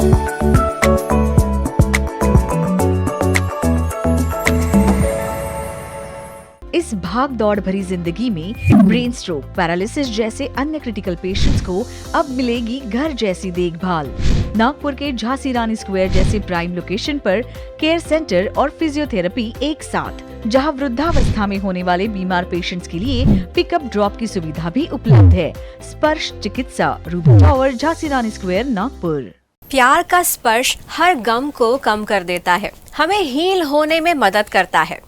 इस भाग दौड़ भरी जिंदगी में ब्रेन स्ट्रोक, पैरालिसिस जैसे अन्य क्रिटिकल पेशेंट्स को अब मिलेगी घर जैसी देखभाल। नागपुर के झांसी रानी स्क्वायर जैसे प्राइम लोकेशन पर केयर सेंटर और फिजियोथेरेपी एक साथ, जहां वृद्धावस्था में होने वाले बीमार पेशेंट्स के लिए पिकअप ड्रॉप की सुविधा भी उपलब्ध है। स्पर्श चिकित्सा, रूबी टावर, झांसी रानी स्क्वायर, नागपुर। प्यार का स्पर्श हर गम को कम कर देता है, हमें हील होने में मदद करता है,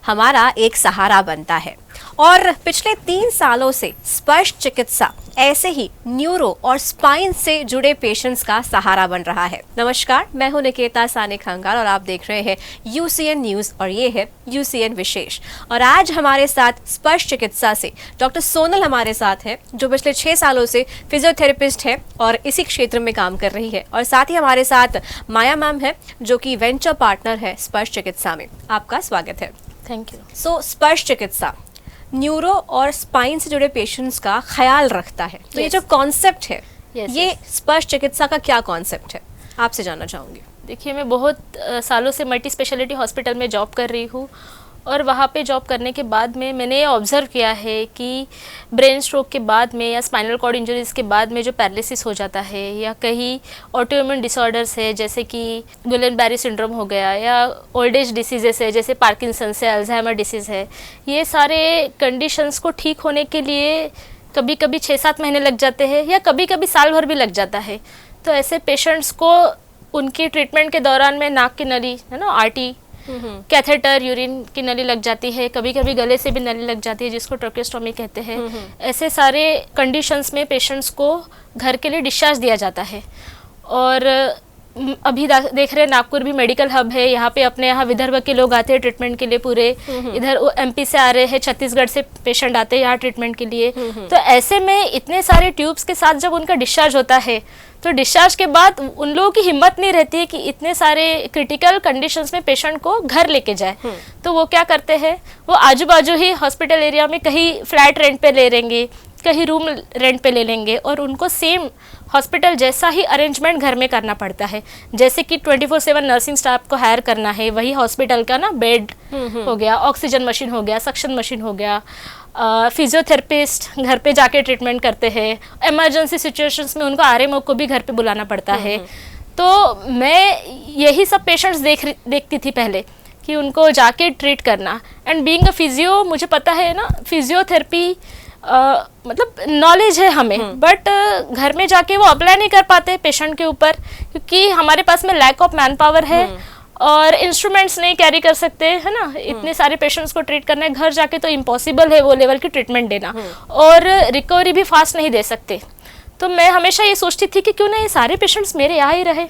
हमारा एक सहारा बनता है। और पिछले 3 सालों से स्पर्श चिकित्सा ऐसे ही न्यूरो और स्पाइन से जुड़े पेशेंट्स का सहारा बन रहा है। नमस्कार, मैं हूं निकेता सानी खंगाल और आप देख रहे हैं UCN न्यूज और ये है UCN विशेष। और आज हमारे साथ स्पर्श चिकित्सा से डॉक्टर सोनल हमारे साथ है, जो पिछले 6 सालों से फिजियोथेरेपिस्ट है और इसी क्षेत्र में काम कर रही है। और साथ ही हमारे साथ माया मैम है, जो कि वेंचर पार्टनर है स्पर्श चिकित्सा में। आपका स्वागत है। Thank you. सो स्पर्श चिकित्सा न्यूरो और स्पाइन से जुड़े पेशेंट्स का ख्याल रखता है, तो ये जो कॉन्सेप्ट है, ये स्पर्श चिकित्सा का क्या कॉन्सेप्ट है, आपसे जानना चाहूँगी। देखिए, मैं बहुत सालों से मल्टी स्पेशलिटी हॉस्पिटल में जॉब कर रही हूँ और वहाँ पे जॉब करने के बाद में मैंने ये ऑब्ज़र्व किया है कि ब्रेन स्ट्रोक के बाद में या स्पाइनल कॉर्ड इंजरीज़ के बाद में जो पैरालिसिस हो जाता है या कहीं ऑटोइम्यून डिसऑर्डर्स है, जैसे कि गुलेन-बैरी सिंड्रोम हो गया, या ओल्ड एज डिसीजेस है जैसे पार्किंसंस है, अल्जाइमर डिसीज़ है, ये सारे कंडीशंस को ठीक होने के लिए कभी कभी 6-7 महीने लग जाते हैं या कभी कभी साल भर भी लग जाता है। तो ऐसे पेशेंट्स को उनकी ट्रीटमेंट के दौरान में नाक की नली है ना, RT, कैथेटर, यूरिन की नली लग जाती है, कभी कभी गले से भी नली लग जाती है, जिसको ट्रॉकेस्टोमी कहते हैं। ऐसे सारे कंडीशंस में पेशेंट्स को घर के लिए डिस्चार्ज दिया जाता है। और अभी देख रहे हैं नागपुर भी मेडिकल हब है, यहाँ पे अपने यहाँ विदर्भ के लोग आते हैं ट्रीटमेंट के लिए पूरे, इधर MP से आ रहे हैं, छत्तीसगढ़ से पेशेंट आते हैं यहाँ ट्रीटमेंट के लिए। तो ऐसे में इतने सारे ट्यूब्स के साथ जब उनका डिस्चार्ज होता है, तो डिस्चार्ज के बाद उन लोगों की हिम्मत नहीं रहती है कि इतने सारे क्रिटिकल कंडीशंस में पेशेंट को घर लेके जाए। तो वो क्या करते हैं, वो आजू बाजू ही हॉस्पिटल एरिया में कहीं फ्लैट रेंट पे ले लेंगे, कहीं रूम रेंट पे ले लेंगे, और उनको सेम हॉस्पिटल जैसा ही अरेंजमेंट घर में करना पड़ता है। जैसे कि 24/7 नर्सिंग स्टाफ को हायर करना है, वही हॉस्पिटल का ना बेड हो गया, ऑक्सीजन मशीन हो गया, सक्शन मशीन हो गया, फिजियोथेरेपिस्ट घर पे जाके ट्रीटमेंट करते हैं, इमरजेंसी सिचुएशंस में उनको RMO को भी घर पे बुलाना पड़ता है। तो मैं यही सब पेशेंट्स देखती थी पहले कि उनको जाके ट्रीट करना। एंड बीइंग अ फिजियो, मुझे पता है ना, फिजियोथेरेपी मतलब नॉलेज है हमें, बट घर में जाके वो अप्लाई नहीं कर पाते पेशेंट के ऊपर, क्योंकि हमारे पास में लैक ऑफ मैन पावर है और इंस्ट्रूमेंट्स नहीं कैरी कर सकते, है ना। इतने सारे पेशेंट्स को ट्रीट करना है, घर जाके तो इम्पॉसिबल है वो लेवल की ट्रीटमेंट देना, और रिकवरी भी फास्ट नहीं दे सकते। तो मैं हमेशा ये सोचती थी कि क्यों ना ये सारे पेशेंट्स मेरे यहाँ ही रहे,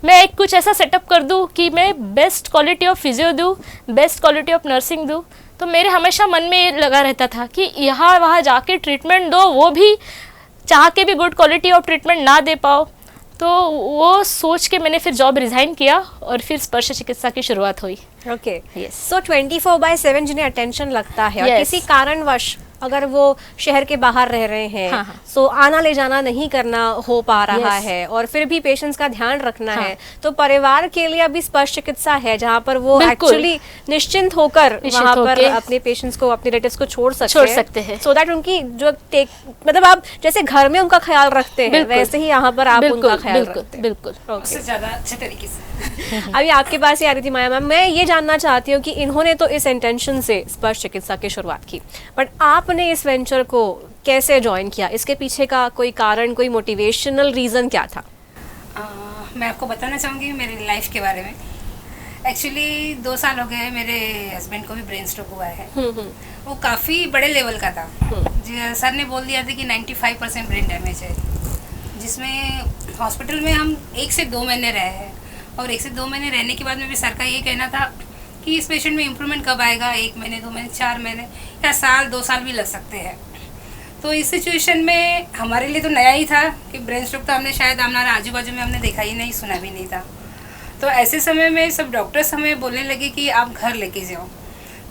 मैं एक कुछ ऐसा सेटअप कर दूँ कि मैं बेस्ट क्वालिटी ऑफ फिजियो दूँ, बेस्ट क्वालिटी ऑफ नर्सिंग दूँ। तो मेरे हमेशा मन में ये लगा रहता था कि यहाँ वहाँ जाके ट्रीटमेंट दो, वो भी चाह के भी गुड क्वालिटी ऑफ ट्रीटमेंट ना दे पाओ। तो वो सोच के मैंने फिर जॉब रिज़ाइन किया और फिर स्पर्श चिकित्सा की शुरुआत हुई। ओके, सो 24/7 जिन्हें अटेंशन लगता है और किसी कारणवश अगर वो शहर के बाहर रह रहे हैं, सो आना ले जाना नहीं करना हो पा रहा है और फिर भी पेशेंट्स का ध्यान रखना है, तो परिवार के लिए अभी स्पर्श चिकित्सा है जहाँ पर वो एक्चुअली निश्चिंत होकर वहाँ पर अपने पेशेंट्स को, अपने रिलेटिव्स को छोड़ सकते हैं, सो दैट उनकी जो मतलब आप जैसे घर में उनका ख्याल रखते हैं, वैसे ही यहाँ पर आप उनका ख्याल रखते हैं। बिल्कुल, उससे ज़्यादा अच्छे तरीके से। अभी आपके पास ही आ रही थी माया मैम, मैं ये जानना चाहती हूँ कि इन्होंने तो इस इंटेंशन से स्पर्श चिकित्सा की शुरुआत की, बट आपने इस वेंचर को कैसे ज्वाइन किया? इसके पीछे का कोई कारण, कोई मोटिवेशनल रीज़न क्या था? मैं आपको बताना चाहूँगी मेरी लाइफ के बारे में। एक्चुअली 2 साल हो गए मेरे हस्बैंड को भी ब्रेन स्ट्रोक हुआ है। वो काफ़ी बड़े लेवल का था। सर ने बोल दिया था कि 95% ब्रेन डैमेज है, जिसमें हॉस्पिटल में हम 1 से 2 महीने रहे हैं, और 1 से 2 महीने रहने के बाद में भी सर का ये कहना था कि इस पेशेंट में इम्प्रूवमेंट कब आएगा, 1 महीने, 2 महीने, 4 महीने या साल, 2 साल भी लग सकते हैं। तो इस सिचुएशन में हमारे लिए तो नया ही था कि ब्रेन स्ट्रोक तो हमने शायद हमारे आजू बाजू में हमने देखा ही नहीं, सुना भी नहीं था। तो ऐसे समय में सब डॉक्टर्स हमें बोलने लगे कि आप घर लेके जाओ।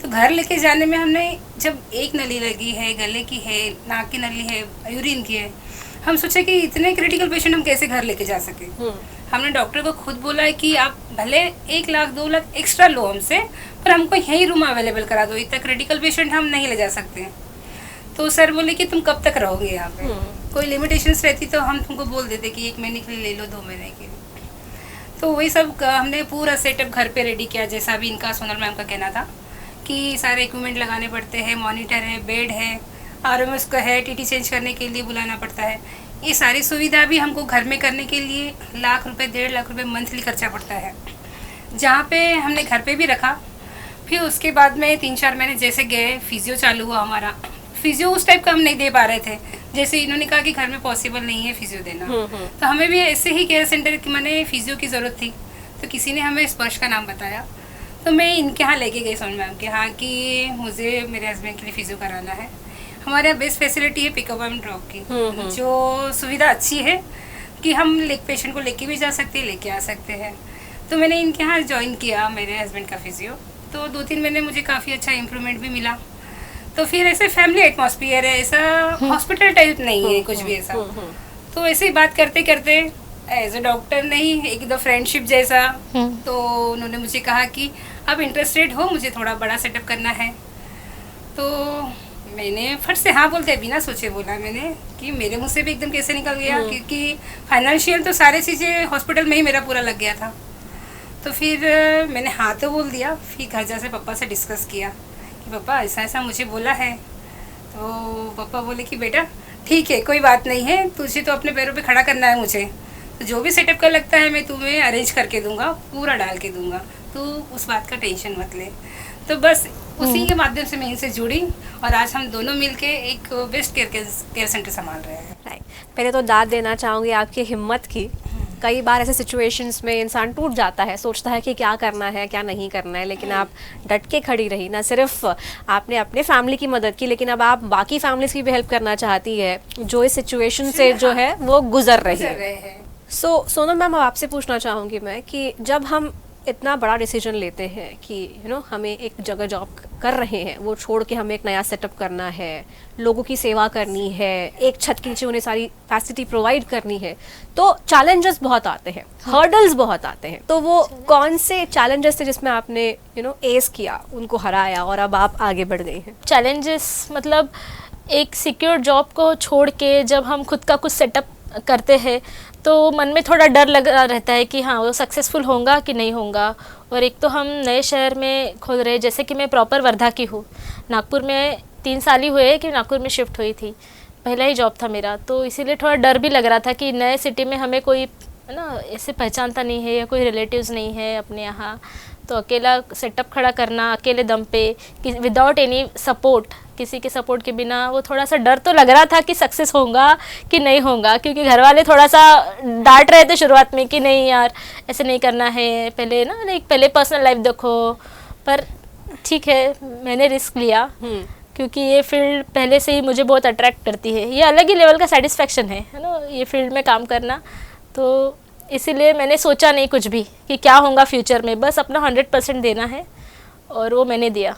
तो घर लेके जाने में हमने, जब एक नली लगी है, गले की है, नाक की नली है, यूरिन की है, हम सोचे कि इतने क्रिटिकल पेशेंट हम कैसे घर लेके जा सके। हमने डॉक्टर को खुद बोला है कि आप भले 1 लाख 2 लाख एक्स्ट्रा लो हमसे, पर हमको यहीं रूम अवेलेबल करा दो, इतना क्रिटिकल पेशेंट हम नहीं ले जा सकते। तो सर बोले कि तुम कब तक रहोगे यहाँ पे, कोई लिमिटेशंस रहती तो हम तुमको बोल देते कि 1 महीने के लिए ले लो, 2 महीने के लिए। तो वही सब हमने पूरा सेटअप घर पे रेडी किया, जैसा भी इनका सोनल मैम का कहना था कि सारे इक्विपमेंट लगाने पड़ते हैं, मॉनिटर है, बेड है, RMS का है, TT चेंज करने के लिए बुलाना पड़ता है। ये सारी सुविधा भी हमको घर में करने के लिए लाख रुपए 1.5 लाख रुपए मंथली खर्चा पड़ता है, जहाँ पे हमने घर पे भी रखा। फिर उसके बाद में 3-4 महीने जैसे गए, फिजियो चालू हुआ हमारा। फिजियो उस टाइप का हम नहीं दे पा रहे थे, जैसे इन्होंने कहा कि घर में पॉसिबल नहीं है फिजियो देना, तो हमें भी ऐसे ही केयर सेंटर की मैंने फिजियो की ज़रूरत थी। तो किसी ने हमें स्पर्श का नाम बताया, तो मैं इनके यहाँ लेके गई सोनल मैम के यहाँ कि मुझे मेरे हस्बैंड के लिए फिजियो कराना है। हमारे यहाँ बेस्ट फैसिलिटी है पिकअप एंड ड्रॉप की, जो सुविधा अच्छी है कि हम पेशेंट को लेके भी जा सकते हैं, लेके आ सकते हैं। तो मैंने इनके यहाँ ज्वाइन किया मेरे हस्बैंड का फिजियो, तो 2-3 महीने मुझे काफ़ी अच्छा इम्प्रूवमेंट भी मिला। तो फिर ऐसे फैमिली एटमॉस्फेयर है, ऐसा हॉस्पिटल टाइप नहीं है कुछ भी ऐसा। तो ऐसे ही बात करते करते एज ए डॉक्टर नहीं, एक दो फ्रेंडशिप जैसा, तो उन्होंने मुझे कहा कि आप इंटरेस्टेड हो, मुझे थोड़ा बड़ा सेटअप करना है। तो मैंने फट से हाँ बोलते बिना सोचे बोला मैंने कि मेरे मुंह से भी एकदम कैसे निकल गया, क्योंकि फाइनेंशियल तो सारी चीज़ें हॉस्पिटल में ही मेरा पूरा लग गया था। तो फिर मैंने हाँ तो बोल दिया। फिर घर जाके पापा से डिस्कस किया कि पापा ऐसा ऐसा मुझे बोला है। तो पापा बोले कि बेटा ठीक है, कोई बात नहीं है, तुझे तो अपने पैरों पे खड़ा करना है मुझे, तो जो भी सेटअप का लगता है मैं तुम्हें अरेंज करके दूंगा, पूरा डाल के दूंगा, तो उस बात का टेंशन मत ले। तो बस उसी के माध्यम से मैं इनसे जुड़ी और आज हम दोनों मिलके एक बेस्ट केयर सेंटर संभाल रहे हैं। राइट, पहले तो दाद देना चाहूँगी आपकी हिम्मत की। कई बार ऐसे सिचुएशंस में इंसान टूट जाता है, सोचता है कि क्या करना है क्या नहीं करना है, लेकिन आप डट के खड़ी रही। ना सिर्फ आपने अपने फैमिली की मदद की, लेकिन अब आप बाकी फैमिलीज की भी हेल्प करना चाहती है जो इस सिचुएशन से जो है वो गुजर रही है। सोनल मैम, अब आपसे पूछना चाहूँगी मैं कि जब हम इतना बड़ा डिसीजन लेते हैं कि हमें एक जगह जॉब कर रहे हैं, वो छोड़ के हमें एक नया सेटअप करना है, लोगों की सेवा करनी है, एक छत के नीचे उन्हें सारी फैसिलिटी प्रोवाइड करनी है, तो चैलेंजेस बहुत आते हैं, हर्डल्स बहुत आते हैं। तो वो कौन से चैलेंजेस थे जिसमें आपने एस किया, उनको हराया और अब आप आगे बढ़ गई हैं? चैलेंजेस मतलब एक सिक्योर जॉब को छोड़ के जब हम खुद का कुछ सेटअप करते हैं तो मन में थोड़ा डर लगा रहता है कि हाँ वो सक्सेसफुल होगा कि नहीं होगा। और एक तो हम नए शहर में खोल रहे, जैसे कि मैं प्रॉपर वर्धा की हूँ, नागपुर में 3 साल ही हुए कि नागपुर में शिफ्ट हुई थी, पहला ही जॉब था मेरा, तो इसीलिए थोड़ा डर भी लग रहा था कि नए सिटी में हमें कोई ऐसे पहचानता नहीं है या कोई रिलेटिव्स नहीं है अपने यहाँ, तो अकेला सेटअप खड़ा करना अकेले दम पे विदाउट एनी सपोर्ट, किसी के सपोर्ट के बिना, वो थोड़ा सा डर तो लग रहा था कि सक्सेस होगा कि नहीं होगा, क्योंकि घर वाले थोड़ा सा डांट रहे थे शुरुआत में कि नहीं यार ऐसे नहीं करना है, पहले पहले पर्सनल लाइफ देखो। पर ठीक है, मैंने रिस्क लिया क्योंकि ये फील्ड पहले से ही मुझे बहुत अट्रैक्ट करती है, ये अलग ही लेवल का सेटिस्फेक्शन है ना ये फील्ड में काम करना। तो इसीलिए मैंने सोचा नहीं कुछ भी कि क्या होगा फ्यूचर में, बस अपना 100% देना है और वो मैंने दिया।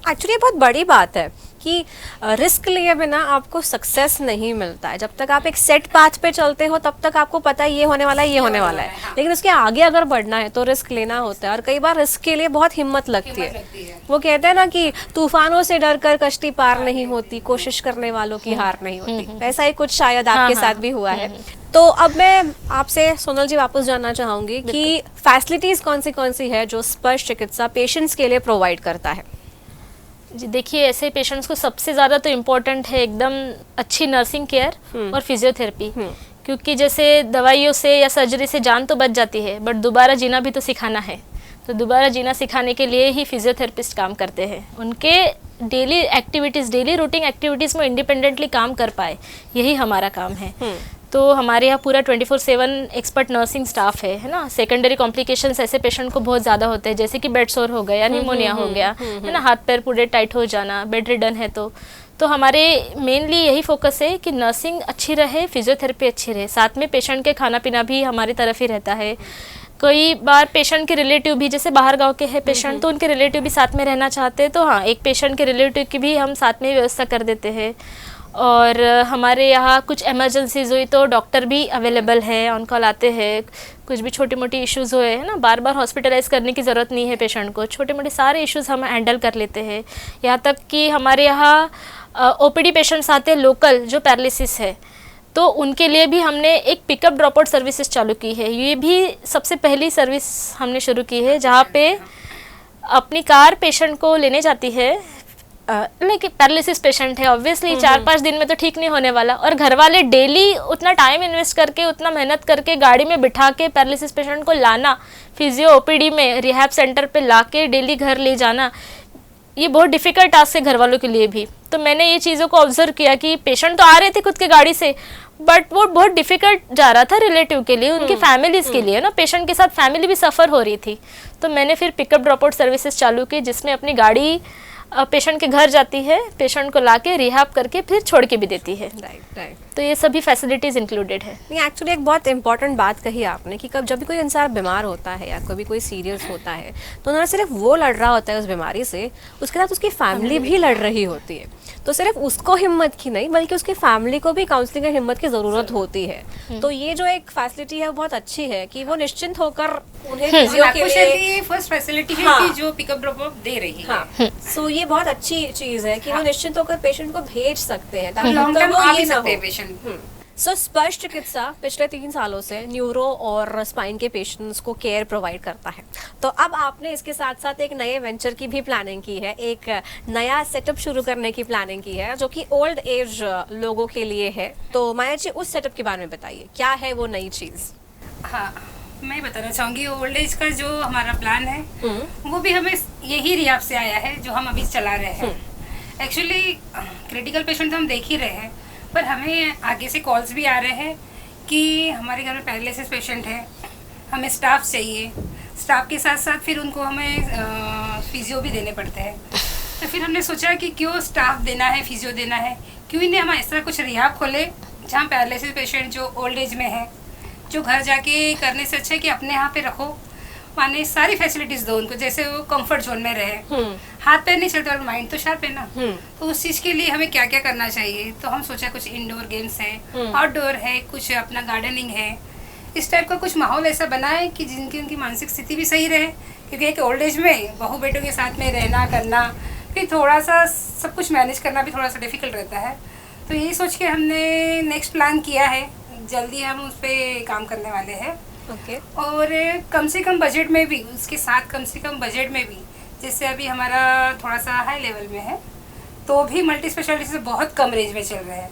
एक्चुअली ये बहुत बड़ी बात है कि रिस्क लिए बिना आपको सक्सेस नहीं मिलता है। जब तक आप एक सेट पाथ पे चलते हो तब तक आपको पता है ये होने वाला है, ये होने वाला है, लेकिन उसके आगे अगर बढ़ना है तो रिस्क लेना होता है। और कई बार रिस्क के लिए बहुत हिम्मत लगती है। वो कहते हैं ना कि तूफानों से डर कर कश्ती पार नहीं होती, कोशिश करने वालों की हार नहीं होती। वैसा ही कुछ शायद आपके साथ भी हुआ है। तो अब मैं आपसे सोनल जी वापस जानना चाहूँगी कि फैसिलिटीज़ कौन सी है जो स्पर्श चिकित्सा पेशेंट्स के लिए प्रोवाइड करता है? जी देखिए, ऐसे पेशेंट्स को सबसे ज़्यादा तो इम्पोर्टेंट है एकदम अच्छी नर्सिंग केयर और फिजियोथेरेपी, क्योंकि जैसे दवाइयों से या सर्जरी से जान तो बच जाती है, बट दोबारा जीना भी तो सिखाना है। तो दोबारा जीना सिखाने के लिए ही फिजियोथेरेपिस्ट काम करते हैं। उनके daily activities, daily routine activities में इंडिपेंडेंटली काम कर पाए, यही हमारा काम है। तो हमारे यहाँ पूरा 24/7 एक्सपर्ट नर्सिंग स्टाफ है ना। सेकेंडरी कॉम्प्लिकेशंस ऐसे पेशेंट को बहुत ज़्यादा होते हैं, जैसे कि बेड सोर हो गया या निमोनिया हो गया है ना, हाथ पैर पूरे टाइट हो जाना, बेड रिडन है। तो हमारे मेनली यही फोकस है कि नर्सिंग अच्छी रहे, फिजियोथेरेपी अच्छी रहे, साथ में पेशेंट के खाना पीना भी हमारी तरफ ही रहता है। कई बार पेशेंट के रिलेटिव भी, जैसे बाहर गांव के हैं पेशेंट, तो उनके रिलेटिव भी साथ में रहना चाहते हैं, तो हाँ एक पेशेंट के रिलेटिव की भी हम साथ में व्यवस्था कर देते हैं। और हमारे यहाँ कुछ इमरजेंसीज हुई तो डॉक्टर भी अवेलेबल है, ऑन कॉल आते हैं। कुछ भी छोटी मोटी इश्यूज़ हुए हैं ना, बार बार हॉस्पिटलाइज करने की ज़रूरत नहीं है पेशेंट को, छोटे मोटे सारे इश्यूज़ हम हैंडल कर लेते हैं। यहाँ तक कि हमारे यहाँ ओपीडी पेशेंट्स आते हैं लोकल जो पैरालिसिस है, तो उनके लिए भी हमने एक पिकअप ड्रॉप आउट सर्विसेज चालू की है। ये भी सबसे पहली सर्विस हमने शुरू की है, जहाँ पे अपनी कार पेशेंट को लेने जाती है। लेकिन पैरालिसिस पेशेंट है, ऑब्वियसली 4-5 दिन में तो ठीक नहीं होने वाला, और घर वाले डेली उतना टाइम इन्वेस्ट करके, उतना मेहनत करके गाड़ी में बिठा के पैरालिसिस पेशेंट को लाना, फिजियो ओपीडी में रिहैब सेंटर पे लाके डेली घर ले जाना, ये बहुत डिफ़िकल्ट टास्क है घर वालों के लिए भी। तो मैंने ये चीज़ों को ऑब्जर्व किया कि पेशेंट तो आ रहे थे खुद के गाड़ी से, बट वो बहुत डिफ़िकल्ट जा रहा था रिलेटिव के लिए, उनकी फैमिलीज़ के लिए ना, पेशेंट के साथ फैमिली भी सफ़र हो रही थी। तो मैंने फिर पिकअप ड्रॉप आउट सर्विसेज चालू की, जिसमें अपनी गाड़ी पेशेंट के घर जाती है, पेशेंट को लाके रिहैब करके फिर छोड़ के भी देती है। राइट। तो ये सभी फैसिलिटीज़ इंक्लूडेड है। नहीं, एक्चुअली एक बहुत इंपॉर्टेंट बात कही आपने कि जब भी कोई इंसान बीमार होता है या कभी कोई सीरियस होता है, तो ना सिर्फ वो लड़ रहा होता है उस बीमारी से, उसके साथ उसकी फैमिली भी लड़ रही होती है। तो सिर्फ उसको हिम्मत की नहीं, बल्कि उसकी फैमिली को भी काउंसलिंग और हिम्मत की ज़रूरत होती है। तो ये जो एक फैसिलिटी है वो बहुत अच्छी है कि वो निश्चिंत होकर उन्हें फिजियो के लिए फर्स्ट फैसिलिटी है हाँ। कि जो पिकअप ड्रॉप अप दे रही है। हाँ, सो ये बहुत अच्छी चीज़ है कि वो निश्चिंत होकर पेशेंट को भेज सकते हैं, ताकि लॉन्ग टर्म वो आ ये भी ना सकते हैं हो। पेशेंट। सो स्पर्श चिकित्सा पिछले 3 सालों से न्यूरो और स्पाइन के पेशेंट्स को केयर प्रोवाइड करता है। तो अब आपने इसके साथ साथ एक नए वेंचर की भी प्लानिंग की है, एक नया सेटअप शुरू करने की प्लानिंग की है, जो कि ओल्ड एज लोगों के लिए है। तो माया जी, उस सेटअप के बारे में बताइए, क्या है वो नई चीज़? हाँ, मैं बताना चाहूँगी ओल्ड एज का जो हमारा प्लान है वो भी हमें यही रियाब से आया है, जो हम अभी चला रहे हैं। एक्चुअली क्रिटिकल पेशेंट तो हम देख ही रहे हैं, पर हमें आगे से कॉल्स भी आ रहे हैं कि हमारे घर में पैरालिसिस पेशेंट है, हमें स्टाफ चाहिए, स्टाफ के साथ साथ फिर उनको हमें फिजियो भी देने पड़ते हैं। तो फिर हमने सोचा कि क्यों स्टाफ देना है, फिजियो देना है, क्यों नहीं हम ऐसा कुछ रिहाब खोले जहाँ पैरालिसिस पेशेंट जो ओल्ड एज में है, जो घर जाके करने से अच्छा है कि अपने यहाँ पे रखो, माने सारी फैसिलिटीज दो उनको, जैसे वो कंफर्ट जोन में रहे। हाथ पैर नहीं चलते और माइंड तो शार्प है ना। तो उस चीज के लिए हमें क्या क्या करना चाहिए, तो हम सोचा कुछ इंडोर गेम्स है, आउटडोर है, कुछ अपना गार्डनिंग है, इस टाइप का कुछ माहौल ऐसा बनाए कि जिनकी उनकी मानसिक स्थिति भी सही रहे। क्योंकि एक ओल्ड एज में बहू बेटों के साथ में रहना करना, फिर थोड़ा सा सब कुछ मैनेज करना भी थोड़ा सा डिफिकल्ट रहता है। तो यही सोच के हमने नेक्स्ट प्लान किया है, जल्दी हम उस पर काम करने वाले हैं। और कम से कम बजट में भी, उसके साथ कम से कम बजट में भी, जैसे अभी हमारा थोड़ा सा हाई लेवल में है, तो भी मल्टी स्पेशलिटी से बहुत कम रेंज में चल रहे हैं।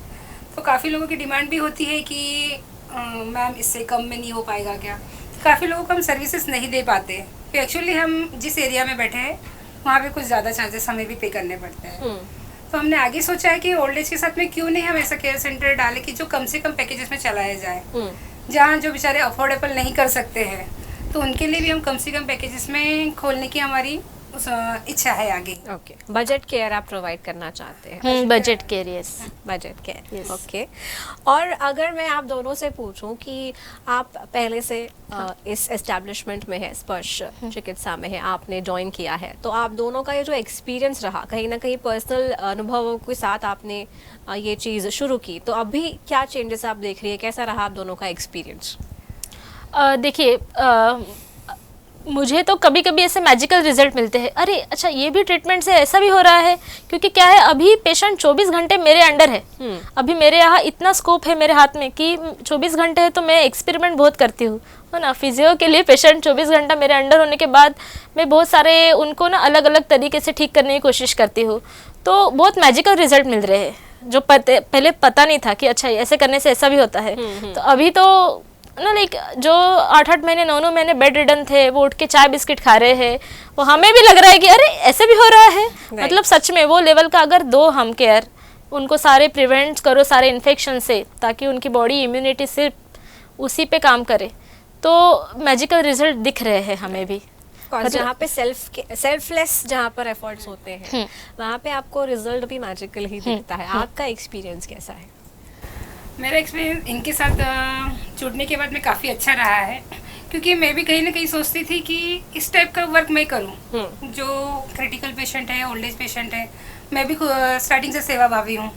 तो काफ़ी लोगों की डिमांड भी होती है कि मैम इससे कम में नहीं हो पाएगा क्या। काफ़ी लोगों को हम सर्विसेज नहीं दे पाते, तो एक्चुअली हम जिस एरिया में बैठे हैं वहाँ पे कुछ ज़्यादा चार्जेस हमें भी पे करने पड़ते हैं। तो हमने आगे सोचा है कि ओल्ड एज के साथ में क्यों नहीं हम ऐसा केयर सेंटर डालें कि जो कम से कम पैकेजेस में चलाया जाए, जहाँ जो बेचारे अफोर्डेबल नहीं कर सकते हैं, तो उनके लिए भी हम कम से कम पैकेजेस में खोलने की हमारी इच्छा है आगे। बजट केयर आप प्रोवाइड करना चाहते हैं? Budget care, yes, budget care, Yes. Okay. और अगर मैं आप दोनों से पूछूं कि आप पहले से इस एस्टेब्लिशमेंट में है, स्पर्श चिकित्सा में है, आपने ज्वाइन किया है, तो आप दोनों का ये जो एक्सपीरियंस रहा, कहीं ना कहीं पर्सनल अनुभवों के साथ आपने ये चीज़ शुरू की, तो अभी क्या चेंजेस आप देख रही है, कैसा रहा आप दोनों का एक्सपीरियंस? देखिए, मुझे तो कभी कभी ऐसे मैजिकल रिजल्ट मिलते हैं, अरे अच्छा ये भी ट्रीटमेंट से ऐसा भी हो रहा है, क्योंकि क्या है, अभी पेशेंट 24 घंटे मेरे अंडर है। अभी मेरे यहाँ इतना स्कोप है मेरे हाथ में कि 24 घंटे है, तो मैं एक्सपेरिमेंट बहुत करती हूँ, है ना। फिजियो के लिए पेशेंट 24 घंटा मेरे अंडर होने के बाद मैं बहुत सारे उनको ना अलग अलग तरीके से ठीक करने की कोशिश करती हूँ। तो बहुत मैजिकल रिजल्ट मिल रहे हैं, जो पहले पता नहीं था कि अच्छा ऐसे करने से ऐसा भी होता है। तो अभी तो ना, लाइक जो 8-8 महीने 9-9 महीने बेड रिडन थे, वो उठ के चाय बिस्किट खा रहे हैं, वो हमें भी लग रहा है कि अरे ऐसे भी हो रहा है। मतलब सच में वो लेवल का अगर दो हम केयर, उनको सारे प्रिवेंट करो सारे इन्फेक्शन से, ताकि उनकी बॉडी इम्यूनिटी सिर्फ उसी पे काम करे, तो मैजिकल रिजल्ट दिख रहे हैं हमें भी। जहाँ पे सेल्फलेस जहाँ पर एफर्ट्स होते हैं, वहाँ पे आपको रिजल्ट भी मैजिकल ही दिखता है। आपका एक्सपीरियंस कैसा है? मेरा एक्सपीरियंस इनके साथ जुड़ने के बाद में काफ़ी अच्छा रहा है, क्योंकि मैं भी कहीं ना कहीं सोचती थी कि इस टाइप का वर्क मैं करूं। जो क्रिटिकल पेशेंट है, ओल्ड एज पेशेंट है, मैं भी स्टार्टिंग से सेवा भावी हूं।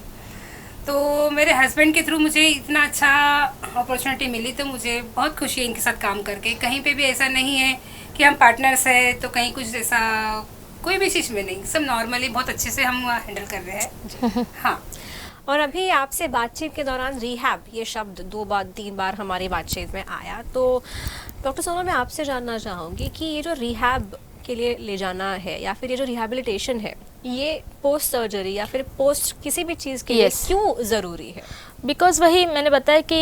तो मेरे हस्बैंड के थ्रू मुझे इतना अच्छा अपॉर्चुनिटी मिली, तो मुझे बहुत खुशी है इनके साथ काम करके। कहीं पे भी ऐसा नहीं है कि हम पार्टनर्स हैं तो कहीं कुछ ऐसा कोई भी चीज़ में नहीं, सब नॉर्मली बहुत अच्छे से हम हैंडल कर रहे हैं। हाँ। और अभी आपसे बातचीत के दौरान रिहैब ये शब्द 2-3 बार हमारी बातचीत में आया, तो डॉक्टर सोनल मैं आपसे जानना चाहूँगी कि ये जो रिहैब के लिए ले जाना है या फिर ये जो रिहैबिलिटेशन है, ये पोस्ट सर्जरी या फिर पोस्ट किसी भी चीज़ के लिए Yes. क्यों ज़रूरी है? बिकॉज वही मैंने बताया कि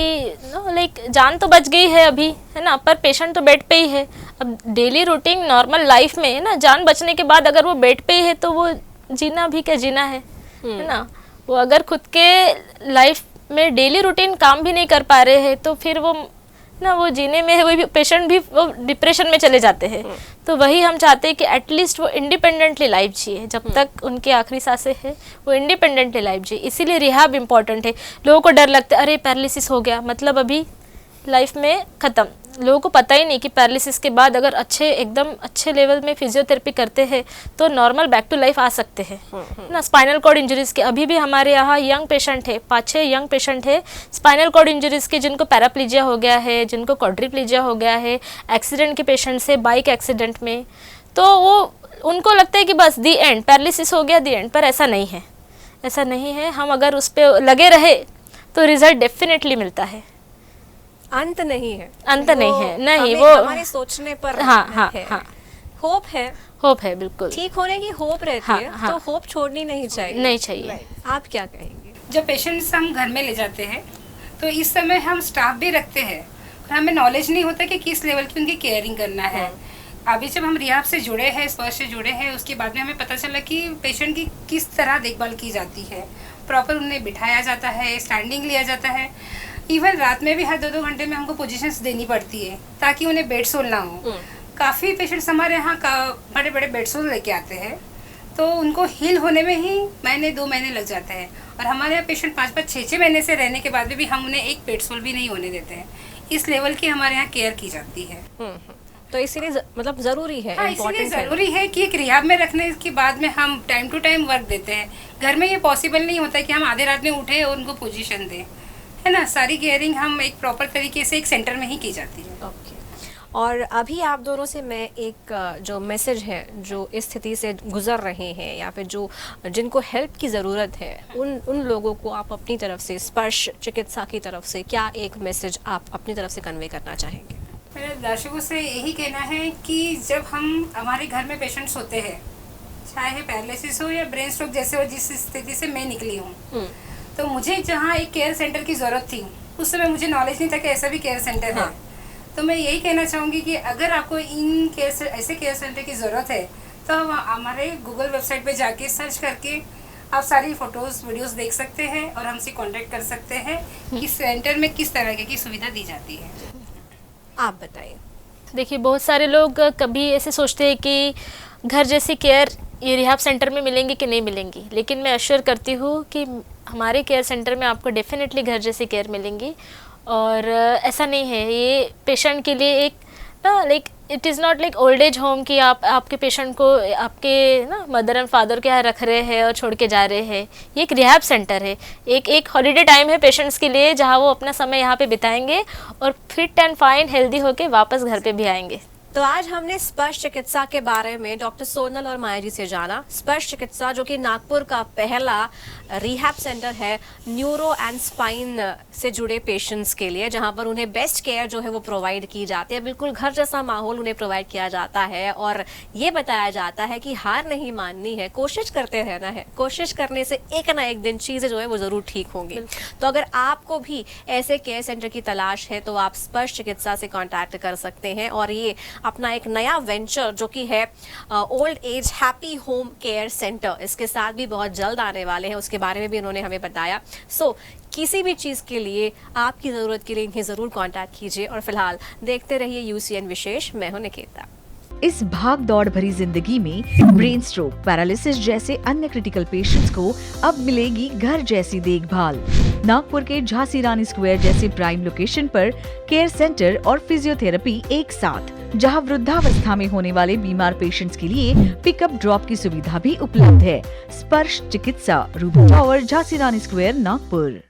लाइक जान तो बच गई है अभी, है ना, पर पेशेंट तो बेड पे ही है। अब डेली रूटीन नॉर्मल लाइफ में, है ना, जान बचने के बाद अगर वो बेड पे ही है तो वो जीना भी क्या जीना है ना। वो अगर खुद के लाइफ में डेली रूटीन काम भी नहीं कर पा रहे हैं तो फिर वो ना वो जीने में है, वही पेशेंट भी वो डिप्रेशन में चले जाते हैं। तो वही हम चाहते हैं कि एटलीस्ट वो इंडिपेंडेंटली लाइफ जिए, जब तक उनकी आखिरी सांसें हैं वो इंडिपेंडेंटली लाइफ जिए। इसीलिए रिहैब इम्पॉर्टेंट है। लोगों को डर लगता है अरे पैरालिसिस हो गया मतलब अभी लाइफ में ख़त्म। लोगों को पता ही नहीं कि पैरालिसिस के बाद अगर एकदम अच्छे लेवल में फिजियोथेरेपी करते हैं तो नॉर्मल बैक टू लाइफ आ सकते हैं ना। स्पाइनल कॉर्ड इंजरीज के अभी भी हमारे यहाँ यंग पेशेंट है, 5-6 यंग पेशेंट है स्पाइनल कॉर्ड इंजरीज के, जिनको पैराप्लीजिया हो गया है, जिनको क्वाड्रिप्लीजिया हो गया है, एक्सीडेंट के पेशेंट्स है बाइक एक्सीडेंट में। तो वो उनको लगता है कि बस दी एंड, पैरालिसिस हो गया दी एंड, पर ऐसा नहीं है, ऐसा नहीं है। हम अगर उस पर लगे रहे तो रिजल्ट डेफिनेटली मिलता है। अंत नहीं है, अंत नहीं है, नहीं हमें वो हमारे सोचने पर हाँ, है। हाँ। होप है, होप है, बिल्कुल ठीक होने की होप रहती हाँ, है, हाँ। तो होप छोड़नी नहीं चाहिए। नहीं चाहिए। आप क्या कहेंगे? जब पेशेंट्स हम घर में ले जाते हैं तो इस समय हम स्टाफ भी रखते हैं और हमें नॉलेज नहीं होता कि किस लेवल की उनकी केयरिंग करना है। अभी जब हम रिहैब से जुड़े हैं, स्पर्श से जुड़े हैं, उसके बाद में हमें पता चला कि पेशेंट की किस तरह देखभाल की जाती है। प्रॉपर उन्हें बिठाया जाता है, स्टैंडिंग लिया जाता है, इवन रात में भी हर 2-2 घंटे में हमको पोजीशंस देनी पड़ती है ताकि उन्हें बेड सोल ना हो। काफ़ी पेशेंट्स हमारे यहाँ बड़े बड़े बेड सोल लेके आते हैं, तो उनको हील होने में ही 1-2 महीने लग जाते हैं। और हमारे यहाँ पेशेंट 5-5, 6-6 महीने से रहने के बाद भी हम उन्हें एक बेड सोल भी नहीं होने देते हैं। इस लेवल की हमारे यहाँ केयर की जाती है। तो इसीलिए मतलब ज़रूरी है, हाँ, इसीलिए इम्पोर्टेंट है। ज़रूरी है कि एक रिहैब में रखने के बाद में हम टाइम टू टाइम वर्क देते हैं। घर में ये पॉसिबल नहीं होता कि हम आधे रात में उठे और उनको पोजीशन दें, है ना। सारी केयरिंग हम एक प्रॉपर तरीके से एक सेंटर में ही की जाती है। ओके। और अभी आप दोनों से मैं एक जो मैसेज है, जो इस स्थिति से गुजर रहे हैं या फिर जो जिनको हेल्प की ज़रूरत है, उन लोगों को आप अपनी तरफ से, स्पर्श चिकित्सा की तरफ से क्या एक मैसेज आप अपनी तरफ से कन्वे करना चाहेंगे? मेरे दर्शकों से यही कहना है कि जब हम हमारे घर में पेशेंट्स होते हैं, चाहे पैरालिसिस हो या ब्रेन स्ट्रोक जैसे हो, जिस स्थिति से मैं निकली हूँ, तो मुझे जहाँ एक केयर सेंटर की ज़रूरत थी उस समय मुझे नॉलेज नहीं था कि ऐसा भी केयर सेंटर है। तो मैं यही कहना चाहूँगी कि अगर आपको ऐसे केयर सेंटर की ज़रूरत है तो हमारे गूगल वेबसाइट पे जाके सर्च करके आप सारी फ़ोटोज़ वीडियोस देख सकते हैं और हमसे कांटेक्ट कर सकते हैं कि सेंटर में किस तरह की सुविधा दी जाती है। आप बताइए। देखिए बहुत सारे लोग कभी ऐसे सोचते हैं कि घर जैसी केयर ये रिहैब सेंटर में मिलेंगी कि नहीं मिलेंगी, लेकिन मैं अश्योर करती हूँ कि हमारे केयर सेंटर में आपको डेफिनेटली घर जैसी केयर मिलेंगी। और ऐसा नहीं है ये पेशेंट के लिए एक ना like it is not like old age home कि आप आपके पेशेंट को आपके ना मदर एंड फादर के यहाँ रख रहे हैं और छोड़ के जा रहे हैं। ये एक रिहैब सेंटर है, एक हॉलीडे टाइम है पेशेंट्स के लिए, जहाँ वो अपना समय यहाँ पे बिताएंगे और फिट एंड फाइन हेल्दी होके वापस घर पे भी आएंगे। तो आज हमने स्पर्श चिकित्सा के बारे में डॉक्टर सोनल और माया जी से जाना। स्पर्श चिकित्सा जो कि नागपुर का पहला रिहैब सेंटर है न्यूरो एंड स्पाइन से जुड़े पेशेंट्स के लिए, जहां पर उन्हें बेस्ट केयर जो है वो प्रोवाइड की जाती है। बिल्कुल घर जैसा माहौल उन्हें प्रोवाइड किया जाता है और ये बताया जाता है कि हार नहीं माननी है, कोशिश करते रहना है। कोशिश करने से एक ना एक दिन चीज़ें जो है वो ज़रूर ठीक होंगी। तो अगर आपको भी ऐसे केयर सेंटर की तलाश है तो आप स्पर्श चिकित्सा से कॉन्टैक्ट कर सकते हैं। और ये अपना एक नया वेंचर जो कि है old age happy home care centre, इसके साथ भी बहुत जल्द आने वाले हैं, उसके बारे में भी उन्होंने हमें बताया। किसी भी चीज़ के लिए आपकी ज़रूरत के लिए इन्हें ज़रूर कांटेक्ट कीजिए। और फिलहाल देखते रहिए UCN विशेष। मैं हूं निकेता। इस भाग दौड़ भरी जिंदगी में ब्रेन स्ट्रोक, पैरालिसिस जैसे अन्य क्रिटिकल पेशेंट्स को अब मिलेगी घर जैसी देखभाल। नागपुर के झांसी रानी स्क्वायर जैसे प्राइम लोकेशन पर केयर सेंटर और फिजियोथेरेपी एक साथ, जहां वृद्धावस्था में होने वाले बीमार पेशेंट्स के लिए पिकअप ड्रॉप की सुविधा भी उपलब्ध है। स्पर्श चिकित्सा, रूबी टावर, झांसी रानी स्क्वायर, नागपुर।